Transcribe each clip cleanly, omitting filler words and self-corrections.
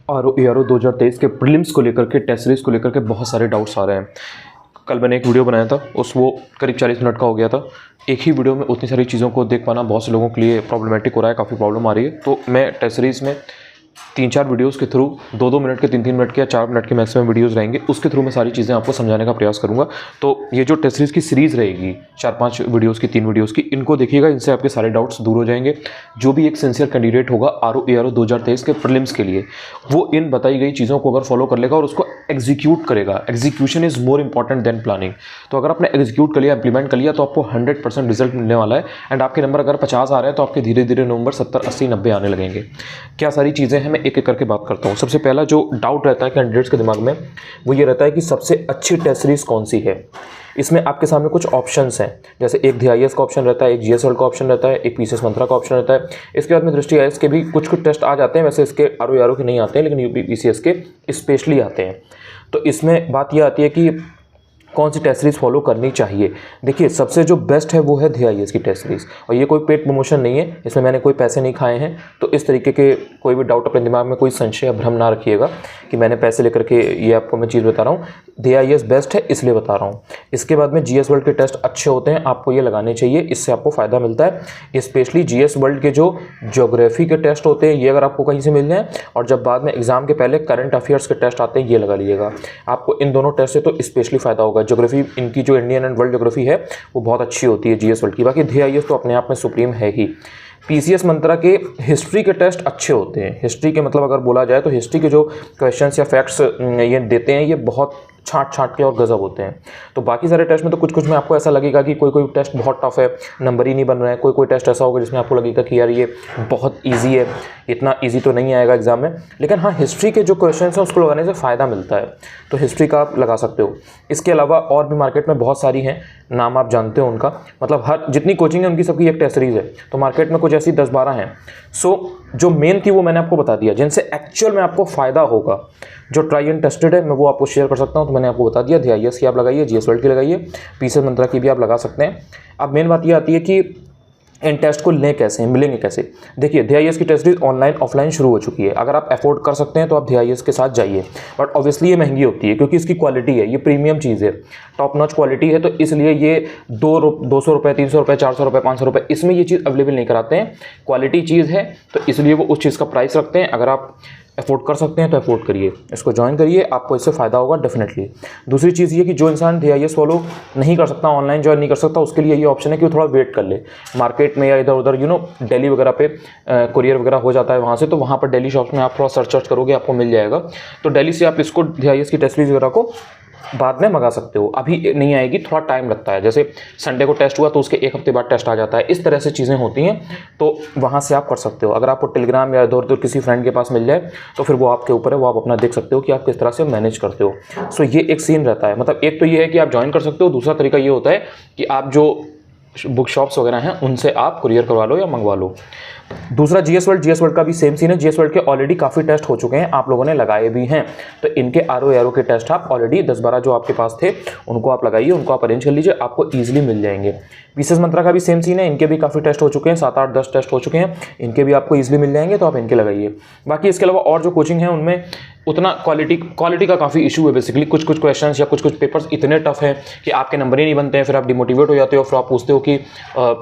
ARO 2023 के prelims को लेकर के, टेस्ट सीरीज को लेकर के बहुत सारे डाउट्स आ रहे हैं। कल मैंने एक वीडियो बनाया था, वो करीब 40 मिनट का हो गया था। एक ही वीडियो में उतनी सारी चीज़ों को देख पाना बहुत से लोगों के लिए प्रॉब्लमेटिक हो रहा है, काफ़ी प्रॉब्लम आ रही है। तो मैं टेस्ट सीरीज़ में 3-4 वीडियोस के थ्रू 2-2 मिनट के, 3-3 मिनट के या 4 मिनट के मैक्सिमम वीडियोस रहेंगे, उसके थ्रू मैं सारी चीज़ें आपको समझाने का प्रयास करूंगा। तो ये जो टेस्ट सीरीज़ की सीरीज़ रहेगी 4-5 वीडियोस की, 3 वीडियोस की, इनको देखिएगा, इनसे आपके सारे डाउट्स दूर हो जाएंगे। जो भी एक सिंसियर कैंडिडेट होगा ARO 2023 के प्रीलिम्स के लिए, वो इन बताई गई चीज़ों को अगर फॉलो कर लेगा और उसको एग्जीक्यूट करेगा, execution is more important than planning. तो अगर आपने एग्जीक्यूट कर लिया, इंप्लीमेंट कर लिया, तो आपको 100% रिजल्ट मिलने वाला है। एंड आपके नंबर अगर 50 आ रहे हैं तो आपके धीरे धीरे नंबर 70, 80, 90 आने लगेंगे। क्या सारी चीज़ें हैं, मैं एक एक करके बात करता हूँ। सबसे पहला जो डाउट रहता है कैंडिडेट्स के दिमाग में, वो ये रहता है कि सबसे अच्छी टेस्ट सीरीज कौन सी है। इसमें आपके सामने कुछ ऑप्शंस हैं, जैसे एक DIS का ऑप्शन रहता है, एक GS वर्ल्ड का ऑप्शन रहता है, एक PCS मंत्रा का ऑप्शन रहता है। इसके बाद में दृष्टि IAS के भी कुछ टेस्ट आ जाते हैं, वैसे इसके ARO के नहीं आते हैं, लेकिन UPSC के स्पेशली आते हैं। तो इसमें बात यह आती है कि कौन सी टेस्ट सीरीज़ फॉलो करनी चाहिए। देखिए, सबसे जो बेस्ट है वो है DIS की टेस्ट सीरीज़, और ये कोई पेड प्रमोशन नहीं है, इसमें मैंने कोई पैसे नहीं खाए हैं। तो इस तरीके के कोई भी डाउट अपने दिमाग में, कोई संशय या भ्रम ना रखिएगा कि मैंने पैसे लेकर के ये आपको मैं चीज़ बता रहा हूँ। DIS बेस्ट है इसलिए बता रहा हूँ। इसके बाद में GS वर्ल्ड के टेस्ट अच्छे होते हैं, आपको ये लगाने चाहिए, इससे आपको फ़ायदा मिलता है। स्पेशली GS वर्ल्ड के जो ज्योग्राफी के टेस्ट होते हैं, ये अगर आपको कहीं से मिल जाए, और जब बाद में एग्जाम के पहले करंट अफेयर्स के टेस्ट आते हैं, ये लगा लीजिएगा। आपको इन दोनों टेस्ट से तो स्पेशली फ़ायदा होगा। ज्योग्राफी, इनकी जो इंडियन एंड वर्ल्ड ज्योग्राफी है वो बहुत अच्छी होती है GS वर्ल्ड की। बाकी DIS तो अपने आप में सुप्रीम है ही। PCS मंत्रा के हिस्ट्री के टेस्ट अच्छे होते हैं। हिस्ट्री के मतलब अगर बोला जाए तो हिस्ट्री के जो क्वेश्चंस या फैक्ट्स ये देते हैं, ये बहुत छांट के और गजब होते हैं। तो बाकी सारे टेस्ट में तो कुछ में आपको ऐसा लगेगा कि कोई टेस्ट बहुत टफ है, नंबर ही नहीं बन रहा है। कोई टेस्ट ऐसा होगा जिसमें आपको लगेगा कि यार ये बहुत ईजी है, इतना ईजी तो नहीं आएगा एग्जाम में। लेकिन हाँ, हिस्ट्री के जो क्वेश्चन हैं उसको लगाने से फ़ायदा मिलता है, तो हिस्ट्री का आप लगा सकते हो। इसके अलावा और भी मार्केट में बहुत सारी हैं, नाम आप जानते हो उनका, मतलब हर जितनी कोचिंग है उनकी सबकी एक टेस्ट सीरीज़ है। तो मार्केट में कुछ ऐसी 10-12 हैं। सो जो मेन थी वो मैंने आपको बता दिया, जिनसे एक्चुअल में आपको फ़ायदा होगा, जो ट्राई एंड टेस्टेड है, मैं वो आपको शेयर कर सकता हूँ। तो मैंने आपको बता दिया, DIS की आप लगाइए, GS वर्ल्ड की लगाइए, PCS मंत्रा की भी आप लगा सकते हैं। अब मेन बात ये आती है कि इन टेस्ट को लें कैसे, मिलेंगे कैसे। देखिए, DIS की टेस्ट सीरीज ऑनलाइन ऑफलाइन शुरू हो चुकी है। अगर आप अफोर्ड कर सकते हैं तो आप DIS के साथ जाइए, बट ऑब्वियसली ये महंगी होती है क्योंकि इसकी क्वालिटी है, ये प्रीमियम चीज़ है, टॉप नॉच क्वालिटी है। तो इसलिए ये 200 रुपये, 300 रुपये, 400 रुपये, 500 रुपये, इसमें ये चीज़ अवेलेबल नहीं कराते हैं। क्वालिटी चीज़ है तो इसलिए वो उस चीज़ का प्राइस रखते हैं। अगर आप अफोर्ड कर सकते हैं तो अफोर्ड करिए, इसको ज्वाइन करिए, आपको इससे फ़ायदा होगा डेफिनेटली। दूसरी चीज़ ये कि जो इंसान DIS फॉलो नहीं कर सकता, ऑनलाइन ज्वाइन नहीं कर सकता, उसके लिए ये ऑप्शन है कि वो थोड़ा वेट कर ले। मार्केट में या इधर उधर दिल्ली वगैरह पे कुरियर वगैरह हो जाता है वहाँ से, तो वहाँ पर दिल्ली शॉप्स में आप थोड़ा सर्च करोगे, आपको मिल जाएगा। तो दिल्ली से आप इसको DIS की टेस्ट सीरीज वगैरह को बाद में मंगा सकते हो, अभी नहीं आएगी, थोड़ा टाइम लगता है। जैसे संडे को टेस्ट हुआ तो उसके 1 हफ्ते बाद टेस्ट आ जाता है, इस तरह से चीज़ें होती हैं। तो वहाँ से आप कर सकते हो। अगर आपको टेलीग्राम या इधर उधर किसी फ्रेंड के पास मिल जाए तो फिर वो आपके ऊपर है, वो आप अपना देख सकते हो कि आप किस तरह से मैनेज करते हो। सो ये एक सीन रहता है। मतलब एक तो ये है कि आप ज्वाइन कर सकते हो, दूसरा तरीका ये होता है कि आप जो बुक शॉप्स वगैरह हैं उनसे आप कुरियर करवा लो या मंगवा लो। दूसरा GS वर्ल्ड का भी सेम सीन है। GS वर्ल्ड के ऑलरेडी काफ़ी टेस्ट हो चुके हैं, आप लोगों ने लगाए भी हैं। तो इनके ARO के टेस्ट आप ऑलरेडी 10-12 जो आपके पास थे उनको आप लगाइए, उनको आप अरेंज कर लीजिए, आपको ईजिली मिल जाएंगे। PCS मंत्रा का भी सेम सीन है, इनके भी काफ़ी टेस्ट हो चुके हैं, 7-8-10 टेस्ट हो चुके हैं, इनके भी आपको ईजिली मिल जाएंगे, तो आप इनके लगाइए। बाकी इसके अलावा और जो कोचिंग है उनमें उतना क्वालिटी का काफ़ी इशू है। बेसिकली कुछ क्वेश्चंस या कुछ पेपर्स इतने टफ हैं कि आपके नंबर ही नहीं बनते हैं, फिर आप डिमोटिवेट हो जाते हो, फिर आप पूछते हो कि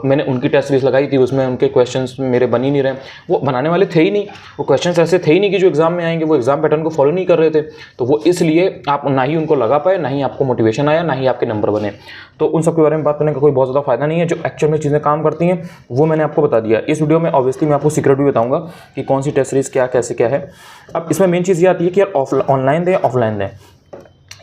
मैंने उनकी टेस्ट सीरीज लगाई थी, उसमें उनके क्वेश्चंस मेरे बन ही नहीं रहे। वो बनाने वाले थे ही नहीं, वो क्वेश्चंस ऐसे थे ही नहीं कि जो एग्जाम में आएंगे, वो एग्जाम पैटर्न को फॉलो नहीं कर रहे थे। तो वो इसलिए आप ना ही उनको लगा पाए, ना ही आपको मोटिवेशन आया, ना ही आपके नंबर बने। तो उन सब के बारे में बात करने का कोई बहुत ज़्यादा फायदा नहीं है। जो एक्चुअल में चीज़ें काम करती हैं वो मैंने आपको बता दिया। इस वीडियो में ऑब्वियसली मैं आपको सीक्रेट भी बताऊंगा कि कौन सी टेस्ट सीरीज क्या कैसे क्या है। अब इसमें मेन चीज़ ये आती है कि यार ऑनलाइन दें ऑफलाइन दें,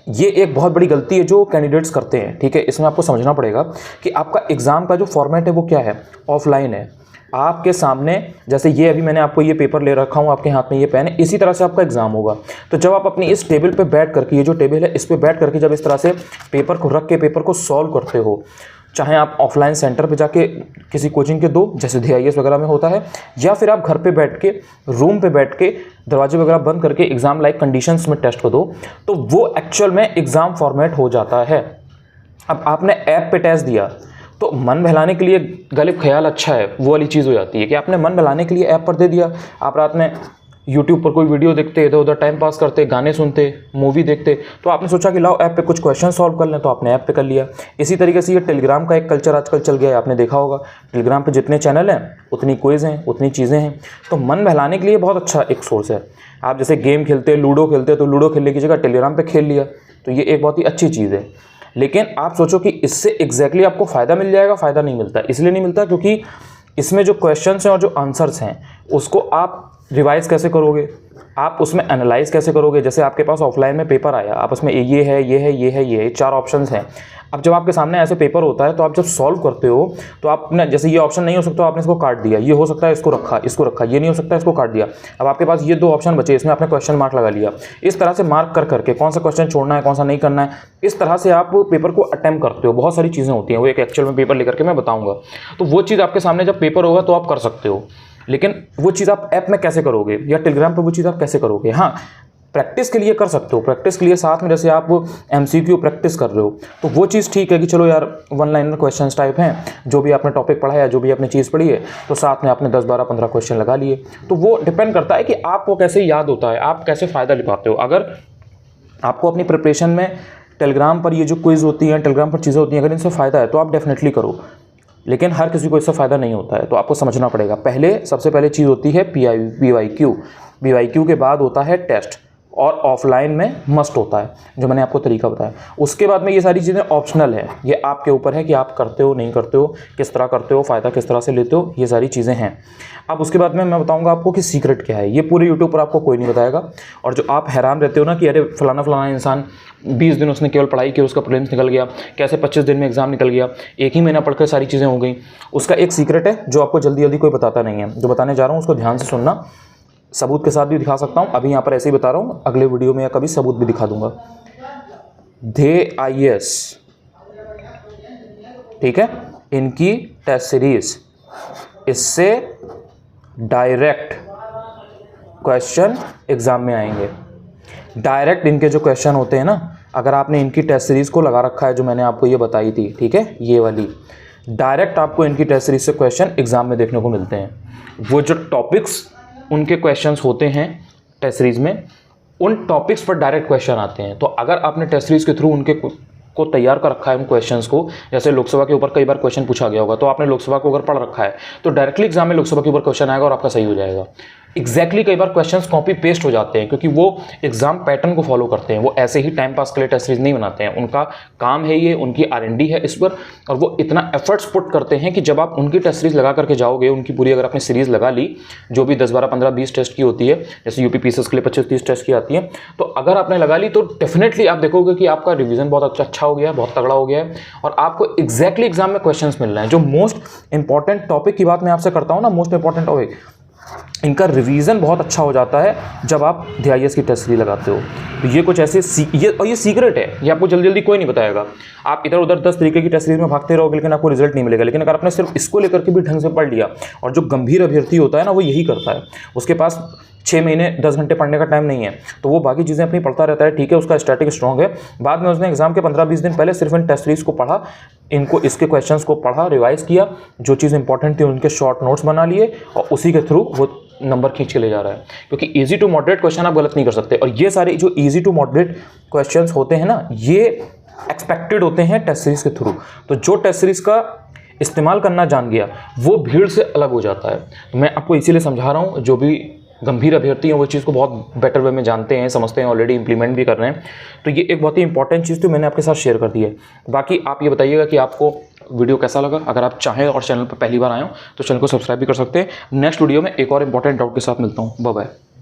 ये एक बहुत बड़ी गलती है जो कैंडिडेट्स करते हैं। ठीक है, इसमें आपको समझना पड़ेगा कि आपका एग्जाम का जो फॉर्मेट है वो क्या है, ऑफलाइन है। आपके सामने जैसे ये अभी मैंने आपको ये पेपर ले रखा हूँ, आपके हाथ में ये पेन है, इसी तरह से आपका एग्जाम होगा। तो जब आप अपनी इस टेबल पे बैठ करके, ये जो टेबल है इस पे बैठ करके जब इस तरह से पेपर को रख के पेपर को सॉल्व करते हो, चाहे आप ऑफलाइन सेंटर पे जाके किसी कोचिंग के दो, जैसे DIS वगैरह में होता है, या फिर आप घर पे बैठ के, रूम पे बैठ के, दरवाजे वगैरह बंद करके एग्जाम लाइक कंडीशंस में टेस्ट को दो, तो वो एक्चुअल में एग्जाम फॉर्मेट हो जाता है। अब आपने ऐप पे टेस्ट दिया तो मन बहलाने के लिए गलत ख्याल अच्छा है, वो वाली चीज़ हो जाती है कि आपने मन बहलाने के लिए ऐप पर दे दिया, आप रात में यूट्यूब पर कोई वीडियो देखते, इधर उधर टाइम पास करते, गाने सुनते, मूवी देखते, तो आपने सोचा कि लाओ ऐप पे कुछ क्वेश्चन सॉल्व कर लें, तो आपने ऐप पे कर लिया। इसी तरीके से ये टेलीग्राम का एक कल्चर आजकल चल गया है, आपने देखा होगा। टेलीग्राम पे जितने चैनल हैं उतनी क्विज़ हैं, उतनी चीज़ें हैं। तो मन बहलाने के लिए बहुत अच्छा एक सोर्स है। आप जैसे गेम खेलते, लूडो खेलते, तो लूडो खेलने की जगह टेलीग्राम पर खेल लिया, तो ये एक बहुत ही अच्छी चीज़ है। लेकिन आप सोचो कि इससे एग्जैक्टली आपको फ़ायदा मिल जाएगा, फ़ायदा नहीं मिलता। इसलिए नहीं मिलता क्योंकि इसमें जो क्वेश्चंस हैं और जो आंसर्स हैं उसको आप रिवाइज कैसे करोगे, आप उसमें एनालाइज कैसे करोगे। जैसे आपके पास ऑफलाइन में पेपर आया, आप उसमें ये है, ये है, ये है, ये 4 ऑप्शंस हैं। अब जब आपके सामने ऐसे पेपर होता है तो आप जब सॉल्व करते हो तो आपने जैसे ये ऑप्शन नहीं हो सकता, आपने इसको काट दिया, ये हो सकता है इसको रखा, ये नहीं हो सकता इसको काट दिया। अब आपके पास ये 2 ऑप्शन बचे, इसमें आपने क्वेश्चन मार्क लगा लिया। इस तरह से मार्क कर करके कौन सा क्वेश्चन छोड़ना है, कौन सा नहीं करना है, इस तरह से आप पेपर को अटेम्प्ट करते हो। बहुत सारी चीज़ें होती हैं, वो एक एक्चुअल में पेपर लेकर के मैं बताऊँगा। तो वो चीज़ आपके सामने जब पेपर होगा तो आप कर सकते हो, लेकिन वो चीज़ आप ऐप में कैसे करोगे या टेलीग्राम पर वो चीज़ आप कैसे करोगे। हाँ, प्रैक्टिस के लिए कर सकते हो, प्रैक्टिस के लिए साथ में जैसे आप MCQ प्रैक्टिस कर रहे हो तो वो चीज़ ठीक है कि चलो यार 1 लाइनर क्वेश्चंस टाइप हैं, जो भी आपने टॉपिक पढ़ा है, जो भी आपने चीज़ पढ़ी है, तो साथ में आपने 10, 12, 15 क्वेश्चन लगा लिए। तो वो डिपेंड करता है कि आपको कैसे याद होता है, आप कैसे फ़ायदा ले पाते हो। अगर आपको अपनी प्रिपरेशन में टेलीग्राम पर ये जो क्विज़ होती है, टेलीग्राम पर चीज़ें होती हैं, अगर इनसे फ़ायदा है तो आप डेफिनेटली करो। लेकिन हर किसी को इससे फ़ायदा नहीं होता है, तो आपको समझना पड़ेगा। सबसे पहले चीज़ होती है BYQ। BYQ के बाद होता है टेस्ट, और ऑफलाइन में मस्ट होता है, जो मैंने आपको तरीका बताया। उसके बाद में ये सारी चीज़ें ऑप्शनल है, ये आपके ऊपर है कि आप करते हो नहीं करते हो, किस तरह करते हो, फ़ायदा किस तरह से लेते हो, ये सारी चीज़ें हैं। अब उसके बाद में मैं बताऊंगा आपको कि सीक्रेट क्या है। ये पूरे यूट्यूब पर आपको कोई नहीं बताएगा। और जो आप हैरान रहते हो ना कि अरे फलाना इंसान 20 दिन उसने केवल पढ़ाई की, उसका प्रीलिम्स निकल गया, कैसे 25 दिन में एग्जाम निकल गया, एक ही महीना पढ़कर सारी चीज़ें हो गई। उसका एक सीक्रेट है जो आपको जल्दी जल्दी कोई बताता नहीं है। जो बताने जा रहा हूँ उसको ध्यान से सुनना, सबूत के साथ भी दिखा सकता हूँ, अभी यहाँ पर ऐसे ही बता रहा हूँ, अगले वीडियो में या कभी सबूत भी दिखा दूंगा। IAS, ठीक है, इनकी टेस्ट सीरीज, इससे डायरेक्ट क्वेश्चन एग्जाम में आएंगे। डायरेक्ट इनके जो क्वेश्चन होते हैं ना, अगर आपने इनकी टेस्ट सीरीज को लगा रखा है, जो मैंने आपको ये बताई थी, ठीक है, ये वाली, डायरेक्ट आपको इनकी टेस्ट सीरीज से क्वेश्चन एग्जाम में देखने को मिलते हैं। वो जो टॉपिक्स उनके क्वेश्चंस होते हैं टेस्ट सीरीज में, उन टॉपिक्स पर डायरेक्ट क्वेश्चन आते हैं। तो अगर आपने टेस्ट सीरीज के थ्रू उनके को तैयार कर रखा है उन क्वेश्चंस को, जैसे लोकसभा के ऊपर कई बार क्वेश्चन पूछा गया होगा, तो आपने लोकसभा को अगर पढ़ रखा है तो डायरेक्टली एग्जाम में लोकसभा के ऊपर क्वेश्चन आएगा और आपका सही हो जाएगा। एग्जैक्टली कई बार क्वेश्चंस कॉपी पेस्ट हो जाते हैं क्योंकि वो एग्जाम पैटर्न को फॉलो करते हैं, वो ऐसे ही टाइम पास के लिए टेस्ट सीरीज नहीं बनाते हैं, उनका काम है ये, उनकी R&D है इस पर, और वो इतना एफर्ट्स पुट करते हैं कि जब आप उनकी टेस्ट सीरीज लगा करके जाओगे, उनकी पूरी अगर आपने सीरीज लगा ली जो भी 10, 12, 15, 20 टेस्ट की होती है, जैसे UP PCS के लिए 25-30 टेस्ट की आती है, तो अगर आपने लगा ली तो डेफिनेटली आप देखोगे कि आपका रिविजन बहुत अच्छा हो गया है, बहुत तगड़ा हो गया है, और आपको एग्जैक्टली एग्जाम में क्वेश्चन मिल रहे हैं। जो मोस्ट इंपॉर्टेंट टॉपिक की बात मैं आपसे करता हूँ ना, मोस्ट इंपॉर्टेंट टॉपिक, इनका रिवीजन बहुत अच्छा हो जाता है जब आप DIAS की टेस्ट सीरीज लगाते हो। तो ये कुछ ऐसे ये सीक्रेट है, ये आपको जल्दी जल्दी कोई नहीं बताएगा। आप इधर उधर 10 तरीके की टेस्ट सीरीज में भागते रहोगे लेकिन आपको रिजल्ट नहीं मिलेगा। लेकिन अगर आपने सिर्फ इसको लेकर के भी ढंग से पढ़ लिया, और जो गंभीर अभ्यर्थी होता है ना, वो यही करता है, उसके पास 6 महीने 10 घंटे पढ़ने का टाइम नहीं है, तो वो बाकी चीज़ें अपनी पढ़ता रहता है, ठीक है, उसका स्टैटिक स्ट्रॉन्ग है। बाद में उसने एग्जाम के 15-20 दिन पहले सिर्फ इन टेस्ट सीरीज को पढ़ा, इनको इसके क्वेश्चंस को पढ़ा, रिवाइज किया, जो चीज़ इंपॉर्टेंट थी उनके शॉर्ट नोट्स बना लिए, और उसी के थ्रू वो नंबर खींच के ले जा रहा है। क्योंकि इजी टू मॉडरेट क्वेश्चन आप गलत नहीं कर सकते, और ये सारे जो इजी टू मॉडरेट क्वेश्चंस होते हैं ना, ये एक्सपेक्टेड होते हैं टेस्ट सीरीज के थ्रू। तो जो टेस्ट सीरीज का इस्तेमाल करना जान गया वो भीड़ से अलग हो जाता है। तो मैं आपको इसीलिए समझा रहा हूँ, जो भी गंभीर अभ्यर्थी हैं वो चीज़ को बहुत बेटर वे में जानते हैं, समझते हैं, ऑलरेडी इंप्लीमेंट भी कर रहे हैं। तो ये एक बहुत ही इंपॉर्टेंट चीज़ तो मैंने आपके साथ शेयर कर दी है। बाकी आप ये बताइएगा कि आपको वीडियो कैसा लगा। अगर आप चाहें और चैनल पर पहली बार आए हो तो चैनल को सब्सक्राइब भी कर सकते हैं। नेक्स्ट वीडियो में एक और इंपॉर्टेंट डाउट के साथ मिलता हूँ। Bye bye.